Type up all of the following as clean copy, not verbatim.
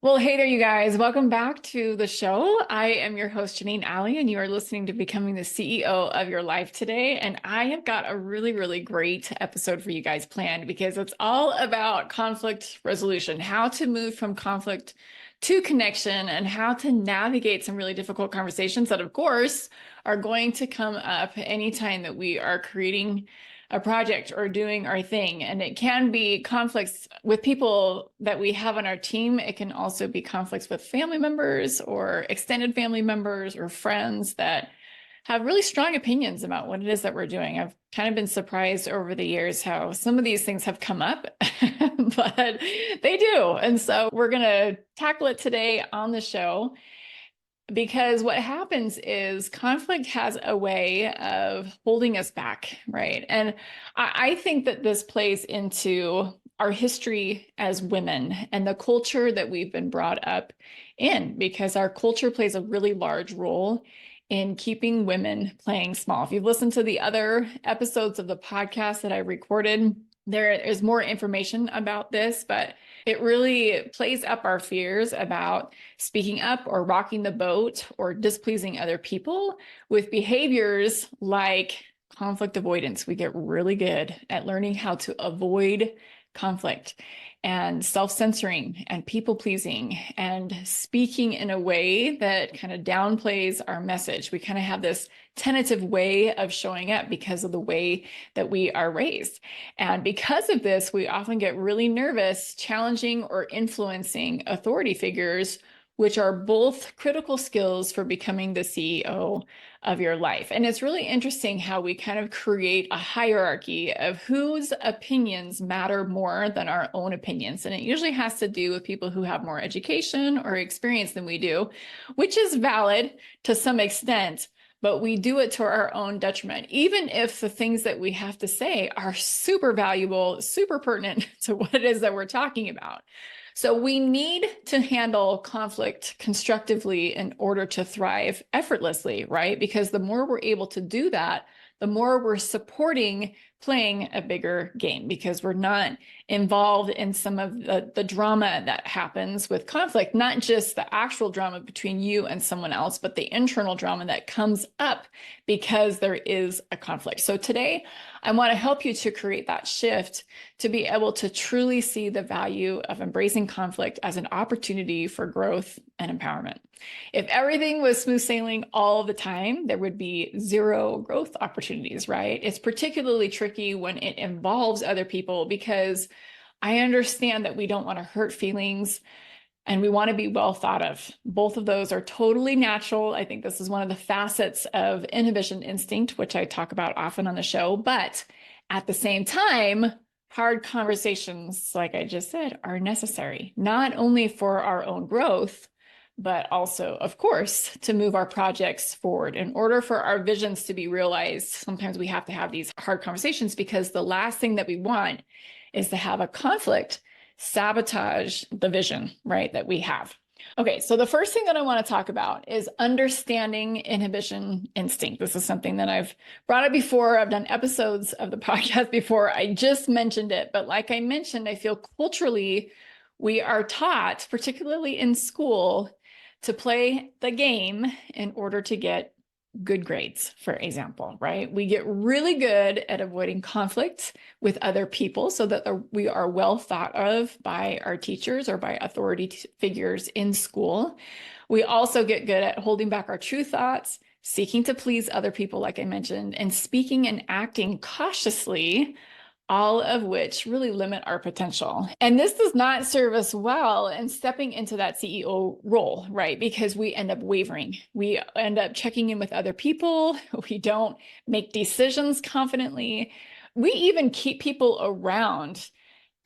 Well, hey there, you guys. Welcome back to the show. I am your host, Janine Alley, and you are listening to Becoming the CEO of Your Life today. And I have got a really great episode for you guys planned because it's all about conflict resolution, how to move from conflict to connection, and how to navigate some really difficult conversations that, of course, are going to come up anytime that we are creating a project or doing our thing. And it can be conflicts with people that we have on our team. It can also be conflicts with family members or extended family members or friends that have really strong opinions about what it is that we're doing. I've kind of been surprised over the years how some of these things have come up, but they do. And so we're going to tackle it today on the show. Because what happens is conflict has a way of holding us back, right? And I think that this plays into our history as women and the culture that we've been brought up in, because our culture plays a really large role in keeping women playing small. If you've listened to the other episodes of the podcast that I recorded, there is more information about this, but it really plays up our fears about speaking up or rocking the boat or displeasing other people with behaviors like conflict avoidance. We get really good at learning how to avoid conflict and self-censoring and people-pleasing and speaking in a way that kind of downplays our message. We kind of have this tentative way of showing up because of the way that we are raised. And because of this, we often get really nervous challenging or influencing authority figures, which are both critical skills for becoming the CEO of your life. And it's really interesting how we kind of create a hierarchy of whose opinions matter more than our own opinions. And it usually has to do with people who have more education or experience than we do, which is valid to some extent, but we do it to our own detriment, even if the things that we have to say are super valuable, super pertinent to what it is that we're talking about. So we need to handle conflict constructively in order to thrive effortlessly, right? Because the more we're able to do that, the more we're supporting playing a bigger game, because we're not involved in some of the drama that happens with conflict, not just the actual drama between you and someone else, but the internal drama that comes up because there is a conflict. So today, I want to help you to create that shift to be able to truly see the value of embracing conflict as an opportunity for growth and empowerment. If everything was smooth sailing all the time, there would be zero growth opportunities, right? It's particularly tricky when it involves other people, because I understand that we don't want to hurt feelings and we want to be well thought of. Both of those are totally natural. I think this is one of the facets of Inhibition Instinct, which I talk about often on the show. But at the same time, hard conversations, like I just said, are necessary, not only for our own growth, but also, of course, to move our projects forward. In order for our visions to be realized, sometimes we have to have these hard conversations, because the last thing that we want is to have a conflict sabotage the vision, right, that we have. Okay, so the first thing that I want to talk about is understanding inhibition instinct. This is something that I've brought up before. I've done episodes of the podcast before. I just mentioned it, but like I mentioned, I feel culturally we are taught, particularly in school, to play the game in order to get good grades, for example, right? We get really good at avoiding conflict with other people so that we are well thought of by our teachers or by authority figures in school. We also get good at holding back our true thoughts, seeking to please other people, like I mentioned, and speaking and acting cautiously, all of which really limit our potential. And this does not serve us well in stepping into that CEO role, right? Because we end up wavering. We end up checking in with other people. We don't make decisions confidently. We even keep people around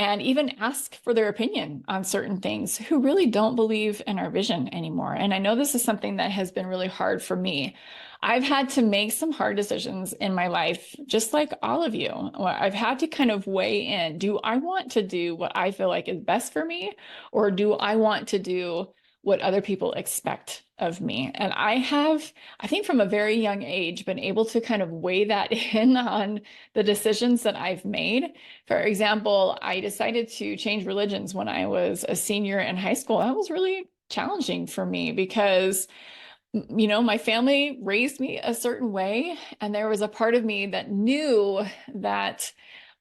and even ask for their opinion on certain things who really don't believe in our vision anymore. And I know this is something that has been really hard for me. I've had to make some hard decisions in my life, just like all of you. I've had to kind of weigh in. Do I want to do what I feel like is best for me? Or do I want to do what other people expect of me. And I have, I think from a very young age, been able to kind of weigh that in on the decisions that I've made. For example, I decided to change religions when I was a senior in high school. That was really challenging for me because my family raised me a certain way, and there was a part of me that knew that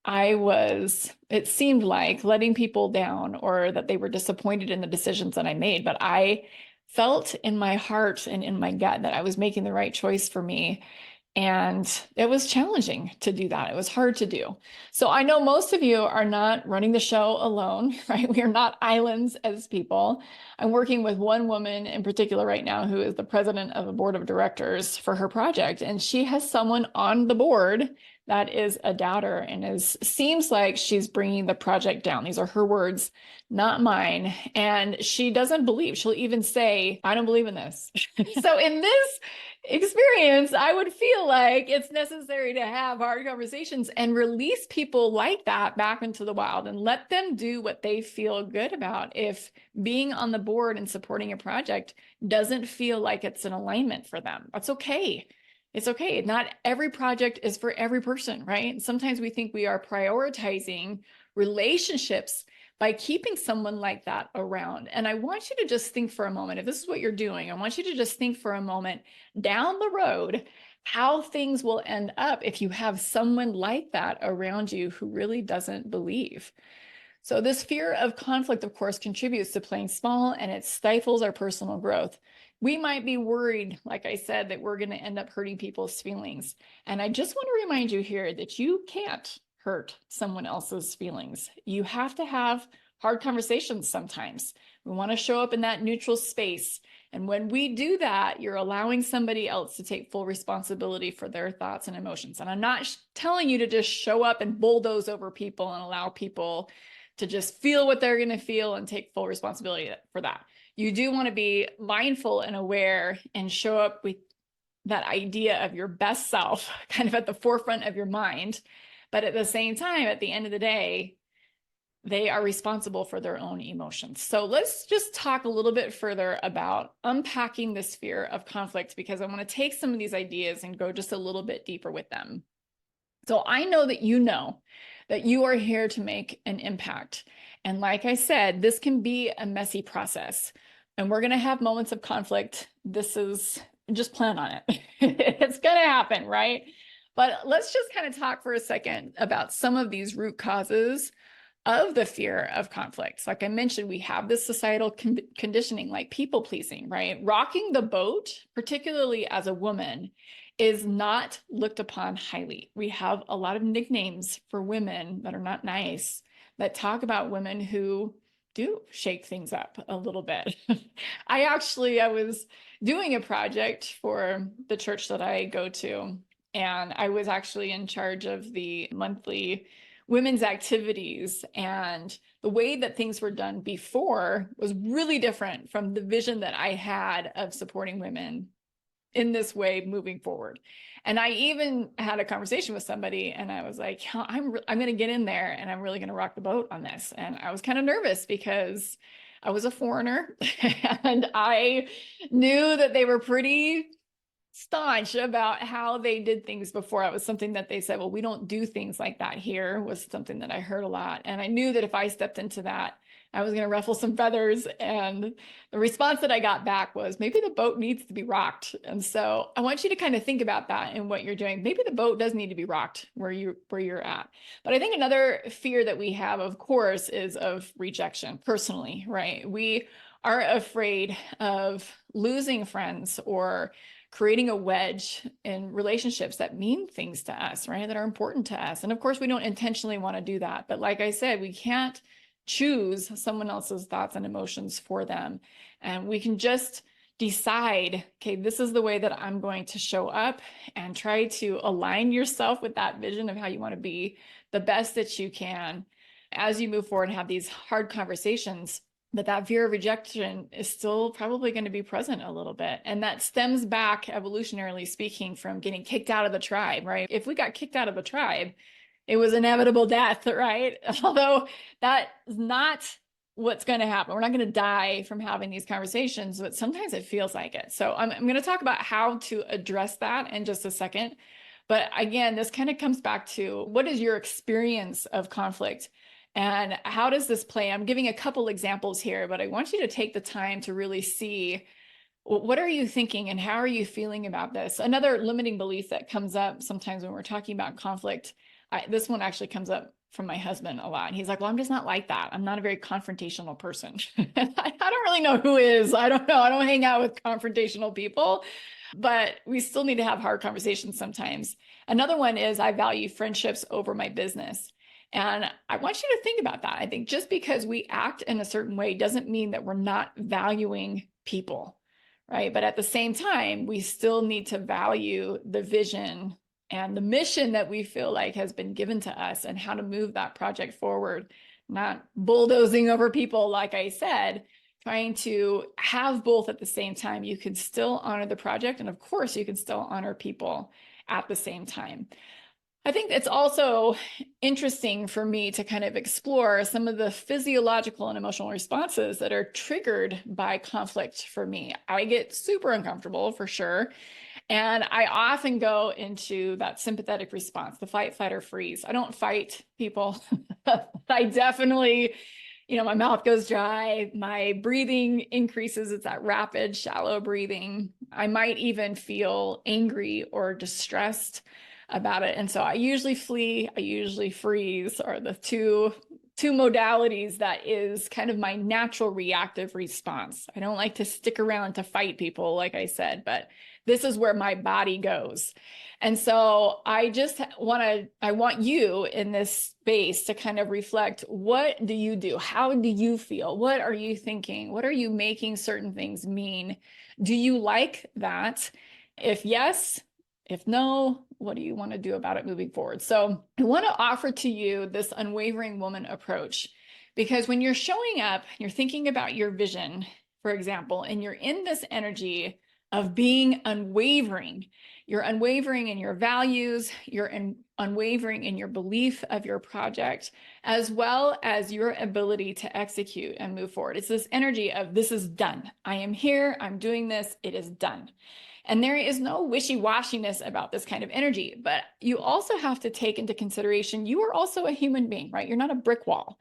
I was, it seemed like, letting people down or that they were disappointed in the decisions that I made. But I felt in my heart and in my gut that I was making the right choice for me. And it was challenging to do that. It was hard to do. So I know most of you are not running the show alone, right? We are not islands as people. I'm working with one woman in particular right now who is the president of a board of directors for her project. And she has someone on the board that is a doubter and seems like she's bringing the project down. These are her words, not mine. And she doesn't believe. She'll even say, I don't believe in this. So in this experience, I would feel like it's necessary to have hard conversations and release people like that back into the wild and let them do what they feel good about. If being on the board and supporting a project doesn't feel like it's an alignment for them, that's okay. It's okay. Not every project is for every person, right? Sometimes we think we are prioritizing relationships by keeping someone like that around. And I want you to just think for a moment, if this is what you're doing, I want you to just think for a moment down the road, how things will end up if you have someone like that around you who really doesn't believe. So this fear of conflict, of course, contributes to playing small, and it stifles our personal growth. We might be worried, like I said, that we're going to end up hurting people's feelings. And I just want to remind you here that you can't hurt someone else's feelings. You have to have hard conversations sometimes. We want to show up in that neutral space. And when we do that, you're allowing somebody else to take full responsibility for their thoughts and emotions. And I'm not telling you to just show up and bulldoze over people and allow people to just feel what they're going to feel and take full responsibility for that. You do want to be mindful and aware and show up with that idea of your best self kind of at the forefront of your mind. But at the same time, at the end of the day, they are responsible for their own emotions. So let's just talk a little bit further about unpacking this fear of conflict, because I want to take some of these ideas and go just a little bit deeper with them. So I know that you are here to make an impact. And like I said, this can be a messy process. And we're going to have moments of conflict. Just plan on it. It's going to happen, right? But let's just kind of talk for a second about some of these root causes of the fear of conflicts. Like I mentioned, we have this societal conditioning, like people pleasing, right? Rocking the boat, particularly as a woman, is not looked upon highly. We have a lot of nicknames for women that are not nice, that talk about women who do shake things up a little bit. I was doing a project for the church that I go to, and I was actually in charge of the monthly women's activities. And the way that things were done before was really different from the vision that I had of supporting women in this way moving forward. And I even had a conversation with somebody, and I was like, I'm going to get in there and I'm really going to rock the boat on this. And I was kind of nervous because I was a foreigner and I knew that they were pretty staunch about how they did things before. It was something that they said, well, we don't do things like that here, was something that I heard a lot. And I knew that if I stepped into that, I was going to ruffle some feathers. And the response that I got back was, maybe the boat needs to be rocked. And so I want you to kind of think about that in what you're doing. Maybe the boat does need to be rocked where you're at. But I think another fear that we have, of course, is of rejection personally, right? We are afraid of losing friends or creating a wedge in relationships that mean things to us, right? That are important to us. And of course, we don't intentionally want to do that. But like I said, we can't choose someone else's thoughts and emotions for them. And we can just decide, okay, this is the way that I'm going to show up, and try to align yourself with that vision of how you want to be the best that you can as you move forward and have these hard conversations. But that fear of rejection is still probably going to be present a little bit. And that stems back, evolutionarily speaking, from getting kicked out of the tribe, right? If we got kicked out of a tribe, it was inevitable death, right? Although that is not what's going to happen. We're not going to die from having these conversations, but sometimes it feels like it. So I'm going to talk about how to address that in just a second. But again, this kind of comes back to what is your experience of conflict and how does this play? I'm giving a couple examples here, but I want you to take the time to really see what are you thinking and how are you feeling about this? Another limiting belief that comes up sometimes when we're talking about conflict, this one actually comes up from my husband a lot. He's like, well, I'm just not like that. I'm not a very confrontational person. I don't really know who is. I don't know. I don't hang out with confrontational people, but we still need to have hard conversations sometimes. Another one is I value friendships over my business. And I want you to think about that. I think just because we act in a certain way doesn't mean that we're not valuing people, right? But at the same time, we still need to value the vision and the mission that we feel like has been given to us and how to move that project forward, not bulldozing over people, like I said, trying to have both at the same time. You can still honor the project, and of course, you can still honor people at the same time. I think it's also interesting for me to kind of explore some of the physiological and emotional responses that are triggered by conflict for me. I get super uncomfortable for sure. And I often go into that sympathetic response, the fight, flight, or freeze. I don't fight people. I definitely, my mouth goes dry, my breathing increases. It's that rapid, shallow breathing. I might even feel angry or distressed about it. And so I usually flee, I usually freeze are the two modalities that is kind of my natural reactive response. I don't like to stick around to fight people, like I said, but this is where my body goes. And so I want you in this space to kind of reflect, what do you do? How do you feel? What are you thinking? What are you making certain things mean? Do you like that? If yes, if no, what do you want to do about it moving forward? So I want to offer to you this Unwavering Woman Approach, because when you're showing up, you're thinking about your vision, for example, and you're in this energy of being unwavering. You're unwavering in your values, you're unwavering in your belief of your project, as well as your ability to execute and move forward. It's this energy of this is done. I am here, I'm doing this, it is done. And there is no wishy-washiness about this kind of energy, but you also have to take into consideration, you are also a human being, right? You're not a brick wall.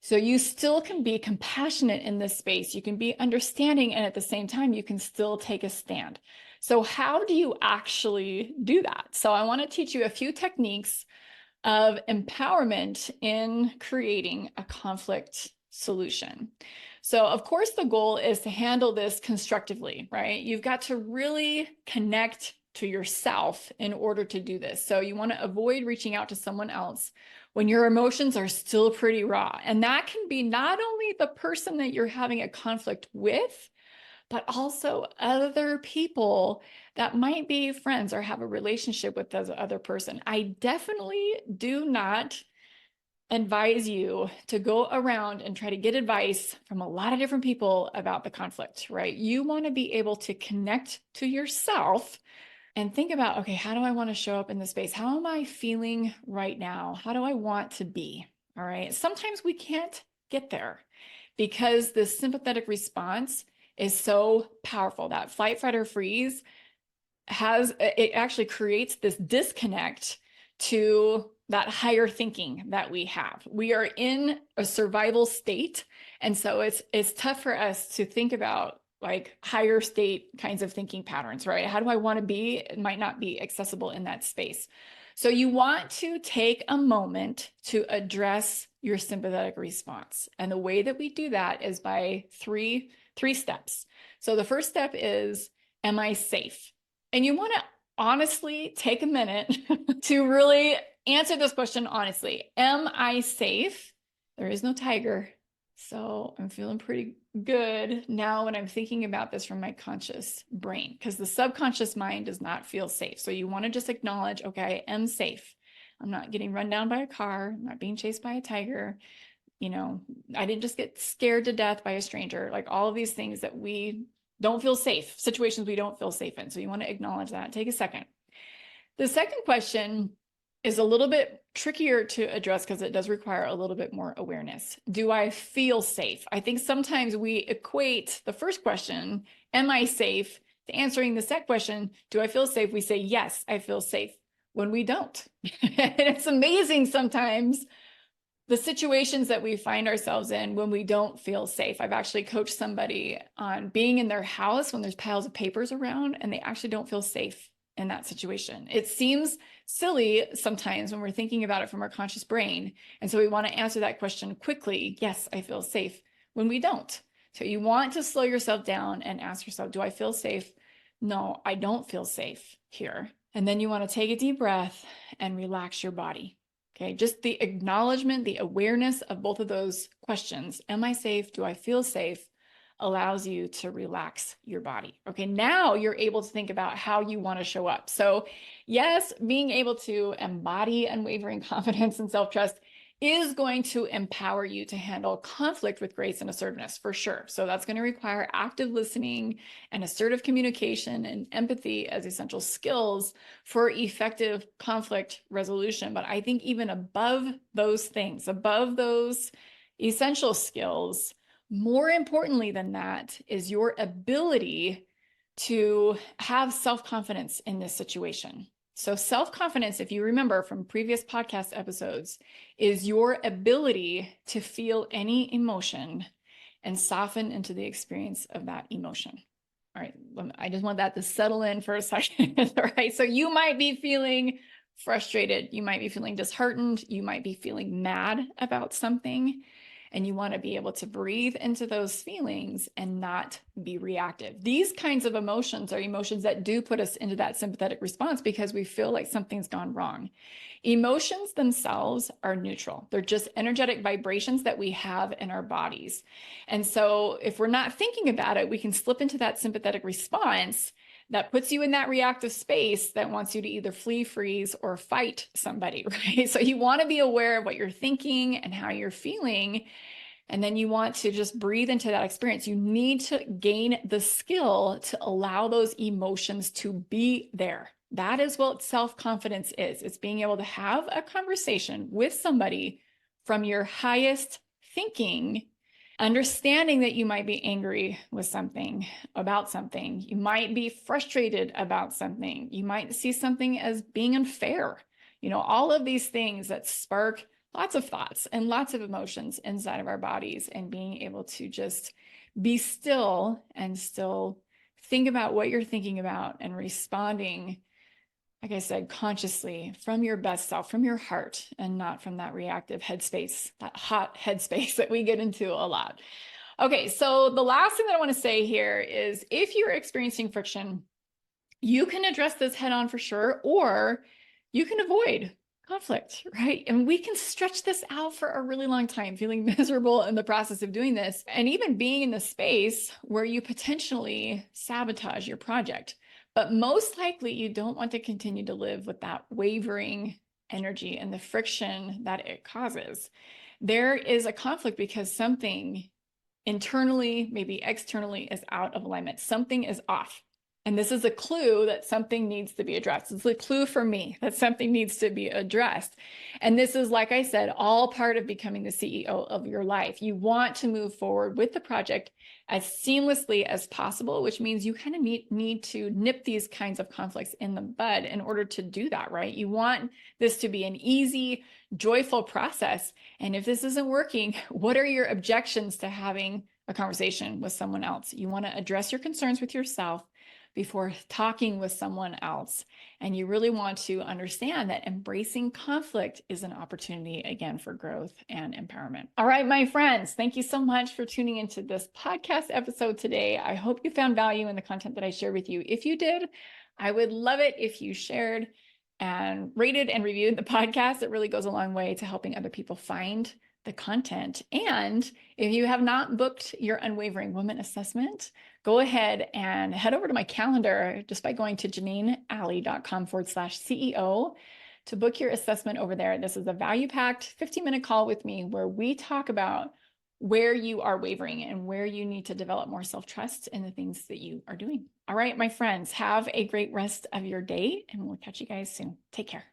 So you still can be compassionate in this space. You can be understanding, and at the same time, you can still take a stand. So how do you actually do that? So I want to teach you a few techniques of empowerment in creating a conflict solution. So of course, the goal is to handle this constructively, right? You've got to really connect to yourself in order to do this. So you want to avoid reaching out to someone else when your emotions are still pretty raw. And that can be not only the person that you're having a conflict with, but also other people that might be friends or have a relationship with the other person. I definitely do not advise you to go around and try to get advice from a lot of different people about the conflict, right? You want to be able to connect to yourself and think about, okay, how do I want to show up in this space? How am I feeling right now? How do I want to be? All right. Sometimes we can't get there because the sympathetic response is so powerful. That flight, fight, or freeze it actually creates this disconnect to that higher thinking that we have. We are in a survival state. And so it's tough for us to think about like higher state kinds of thinking patterns, right? How do I want to be? It might not be accessible in that space. So you want to take a moment to address your sympathetic response. And the way that we do that is by three steps. So the first step is, am I safe? And you want to honestly take a minute to really answer this question honestly. Am I safe? There is no tiger. So I'm feeling pretty good now when I'm thinking about this from my conscious brain, because the subconscious mind does not feel safe. So you want to just acknowledge, okay, I am safe. I'm not getting run down by a car. I'm not being chased by a tiger. I didn't just get scared to death by a stranger. Like all of these things that we don't feel safe, situations we don't feel safe in. So you want to acknowledge that. Take a second. The second question is a little bit trickier to address because it does require a little bit more awareness. Do I feel safe? I think sometimes we equate the first question, am I safe, to answering the second question, do I feel safe? We say, yes, I feel safe, when we don't. And it's amazing sometimes the situations that we find ourselves in when we don't feel safe. I've actually coached somebody on being in their house when there's piles of papers around and they actually don't feel safe in that situation. It seems silly sometimes when we're thinking about it from our conscious brain. And so we want to answer that question quickly. Yes, I feel safe, when we don't. So you want to slow yourself down and ask yourself, do I feel safe? No, I don't feel safe here. And then you want to take a deep breath and relax your body. Okay, just the acknowledgement, the awareness of both of those questions, am I safe? Do I feel safe? Allows you to relax your body. Okay, now you're able to think about how you want to show up. So yes, being able to embody unwavering confidence and self-trust is going to empower you to handle conflict with grace and assertiveness for sure. So that's going to require active listening and assertive communication and empathy as essential skills for effective conflict resolution. But I think even above those things, above those essential skills, more importantly than that is your ability to have self-confidence in this situation. So self-confidence, if you remember from previous podcast episodes, is your ability to feel any emotion and soften into the experience of that emotion. All right, I just want that to settle in for a second. All right, so you might be feeling frustrated, you might be feeling disheartened, you might be feeling mad about something, and you want to be able to breathe into those feelings and not be reactive. These kinds of emotions are emotions that do put us into that sympathetic response because we feel like something's gone wrong. Emotions themselves are neutral. They're just energetic vibrations that we have in our bodies. And so if we're not thinking about it, we can slip into that sympathetic response that puts you in that reactive space that wants you to either flee, freeze, or fight somebody, right? So you want to be aware of what you're thinking and how you're feeling. And then you want to just breathe into that experience. You need to gain the skill to allow those emotions to be there. That is what self-confidence is. It's being able to have a conversation with somebody from your highest thinking, understanding that you might be angry with something, about something. You might be frustrated about something. You might see something as being unfair. You know, all of these things that spark lots of thoughts and lots of emotions inside of our bodies, and being able to just be still and still think about what you're thinking about and responding, like I said, consciously from your best self, from your heart, and not from that reactive headspace, that hot headspace that we get into a lot. Okay, so the last thing that I want to say here is if you're experiencing friction, you can address this head on for sure, or you can avoid conflict, right? And we can stretch this out for a really long time, feeling miserable in the process of doing this, and even being in the space where you potentially sabotage your project. But most likely you don't want to continue to live with that wavering energy and the friction that it causes. There is a conflict because something internally, maybe externally, is out of alignment. Something is off. And this is a clue that something needs to be addressed. It's a clue for me that something needs to be addressed. And this is, like I said, all part of becoming the CEO of your life. You want to move forward with the project as seamlessly as possible, which means you kind of need to nip these kinds of conflicts in the bud in order to do that, right? You want this to be an easy, joyful process. And if this isn't working, what are your objections to having a conversation with someone else? You want to address your concerns with yourself before talking with someone else. And you really want to understand that embracing conflict is an opportunity, again, for growth and empowerment. All right, my friends, thank you so much for tuning into this podcast episode today. I hope you found value in the content that I shared with you. If you did, I would love it if you shared and rated and reviewed the podcast. It really goes a long way to helping other people find the content. And if you have not booked your Unwavering Woman assessment, go ahead and head over to my calendar just by going to JanineAlley.com/CEO to book your assessment over there. This is a value-packed 15-minute call with me where we talk about where you are wavering and where you need to develop more self-trust in the things that you are doing. All right, my friends, have a great rest of your day, and we'll catch you guys soon. Take care.